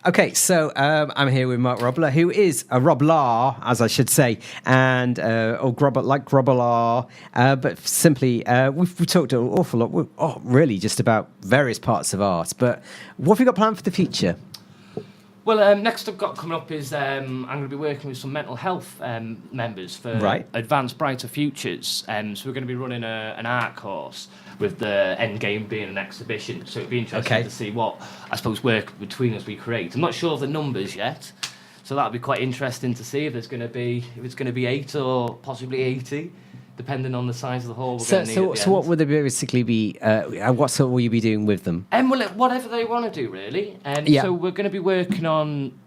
Okay, so I'm here with MarkRobLa, who is a RobLa, as I should say, and or RobLa, but simply we've talked an awful lot, really just about various parts of art. But what have you got planned for the future? Well, next I've got coming up is I'm going to be working with some mental health members for Advanced Brighter Futures. So we're going to be running an art course with the end game being an exhibition. So it'd be interesting to see what, I suppose, work between us we create. I'm not sure of the numbers yet, so that'll be quite interesting to see if it's going to be 8 or possibly 80. Depending on the size of the hall, So what would they basically be? What sort will you be doing with them? Well, whatever they want to do, really. So we're going to be working on,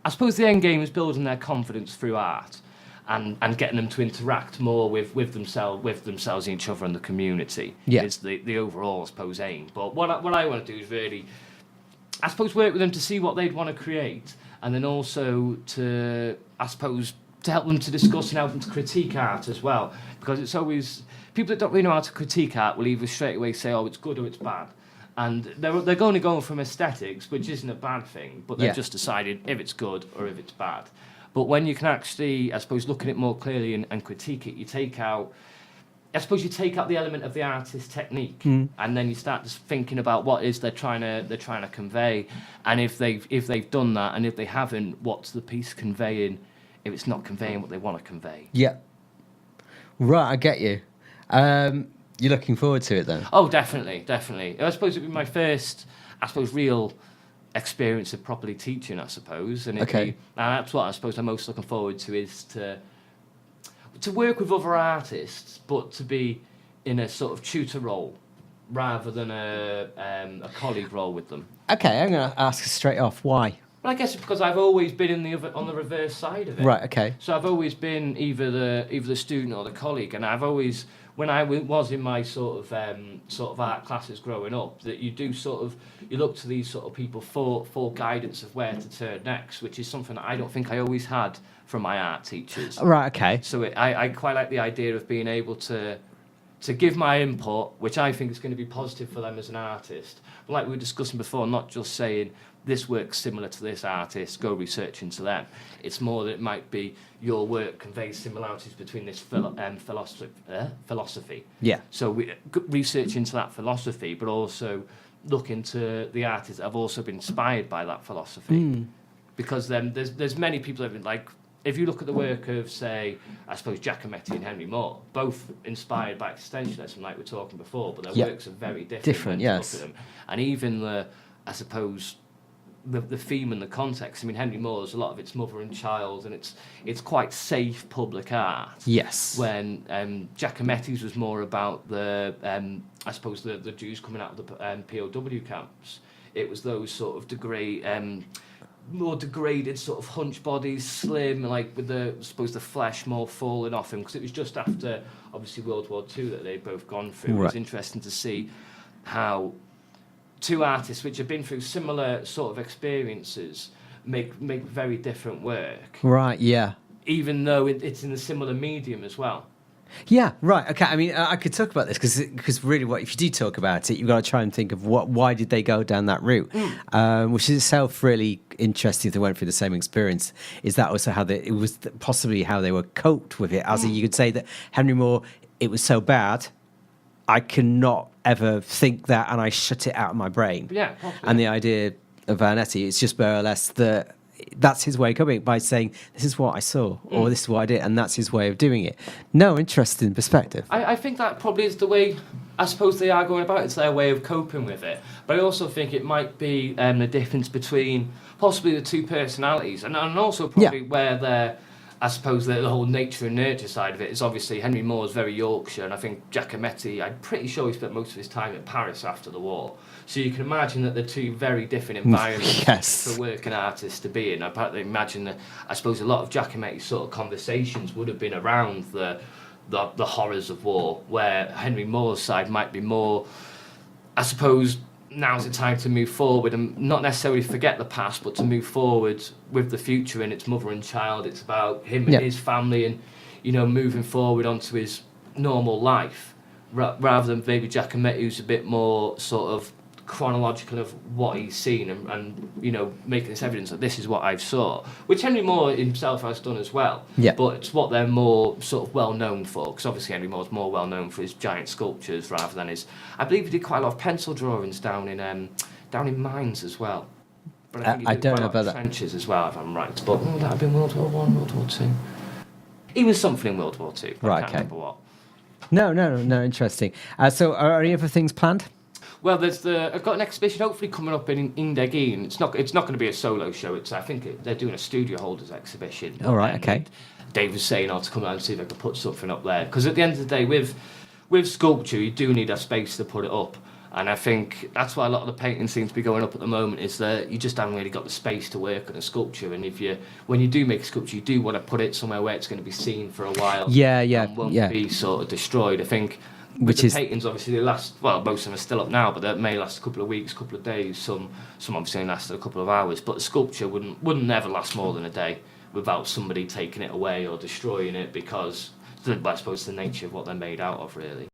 I suppose, the end game is building their confidence through art, and getting them to interact more with themselves, each other, and the community. Yeah. Is the overall, I suppose, aim. But what I want to do is really, I suppose, work with them to see what they'd want to create, and then also to, I suppose, to help them to discuss and help them to critique art as well. Because it's always, people that don't really know how to critique art will either straight away say, oh, it's good or it's bad. And they're only going from aesthetics, which isn't a bad thing, but they've just decided if it's good or if it's bad. But when you can actually, I suppose, look at it more clearly and critique it, you take out the element of the artist's technique, and then you start just thinking about what it is they're trying to convey, and if they've done that, and if they haven't, what's the piece conveying? If it's not conveying what they want to convey. Yeah. Right, I get you. You're looking forward to it then? Oh, definitely. I suppose it'd be my first, real experience of properly teaching, I suppose. And that's what I suppose I'm most looking forward to, is to work with other artists, but to be in a sort of tutor role rather than a colleague role with them. Okay, I'm going to ask straight off, why? Well, I guess it's because I've always been on the reverse side of it. Right. Okay. So I've always been either the student or the colleague, and I've always, when I was in my sort of art classes growing up, that you look to these sort of people for guidance of where to turn next, which is something that I don't think I always had from my art teachers. Right. Okay. So I quite like the idea of being able to give my input, which I think is going to be positive for them as an artist. But like we were discussing before, not just saying, this work's similar to this artist, go research into them. It's more that it might be your work conveys similarities between this philosophy. Yeah. So we research into that philosophy, but also look into the artists that have also been inspired by that philosophy. Because there's many people that have been, like, if you look at the work of, say, I suppose, Giacometti and Henry Moore, both inspired by existentialism, like we were talking before, but their works are very different. Yes. Look at them. And even I suppose, the theme and the context. I mean, Henry Moore's, a lot of it's mother and child, and it's quite safe public art. Yes. When Giacometti's was more about the I suppose the Jews coming out of the POW camps. It was those sort of more degraded sort of hunch bodies, slim, like with the flesh more falling off him, because it was just after obviously World War II that they'd both gone through. Right. It was interesting to see how two artists which have been through similar sort of experiences make very different work. Right, yeah. Even though it's in a similar medium as well. Yeah, right. Okay, I mean, I could talk about this because really, if you do talk about it, you've got to try and think of why did they go down that route, which is itself really interesting. If they went through the same experience, is that also how it was possibly how they were coped with it? As you could say that Henry Moore, it was so bad, I cannot ever think that, and I shut it out of my brain. Yeah, possibly. And the idea of Vanetti, it's just more or less that's his way of coping, by saying, this is what I saw, or this is what I did, and that's his way of doing it. No, interesting perspective. I think that probably is the way, I suppose, they are going about it. It's their way of coping with it. But I also think it might be the difference between possibly the two personalities, and also probably where they're, I suppose, the whole nature and nurture side of it is obviously Henry Moore's very Yorkshire, and I think Giacometti, I'm pretty sure he spent most of his time in Paris after the war. So you can imagine that they're two very different environments for working artists to be in. I imagine that, I suppose, a lot of Giacometti's sort of conversations would have been around the horrors of war, where Henry Moore's side might be more, I suppose, now's the time to move forward and not necessarily forget the past, but to move forward with the future and its mother and child. It's about him and his family and, moving forward onto his normal life, rather than maybe Giacometti, who's a bit more sort of chronological of what he's seen and you know, making this evidence that this is what I've saw, which Henry Moore himself has done as well. Yeah. But it's what they're more sort of well known for, because obviously Henry Moore's more well known for his giant sculptures rather than his. I believe he did quite a lot of pencil drawings down in mines as well. But I think he did don't quite know a lot of about that. trenches as well, if I'm right. But would that have been World War One, World War Two? He was something in World War Two. I Right, can't okay. remember what. No. Interesting. So, are any other things planned? Well, I've got an exhibition hopefully coming up in Indegeen. It's not going to be a solo show. I think they're doing a studio holders exhibition. All right, okay. Dave was saying, to come out and see if I could put something up there, because at the end of the day, with sculpture, you do need a space to put it up. And I think that's why a lot of the painting seems to be going up at the moment, is that you just haven't really got the space to work on a sculpture. And when you do make a sculpture, you do want to put it somewhere where it's going to be seen for a while. And won't be sort of destroyed. I think Which the is paintings, obviously, they last, well, most of them are still up now, but they may last a couple of weeks, couple of days. Some obviously only lasted a couple of hours. But the sculpture wouldn't never last more than a day without somebody taking it away or destroying it, because I suppose it's the nature of what they're made out of, really.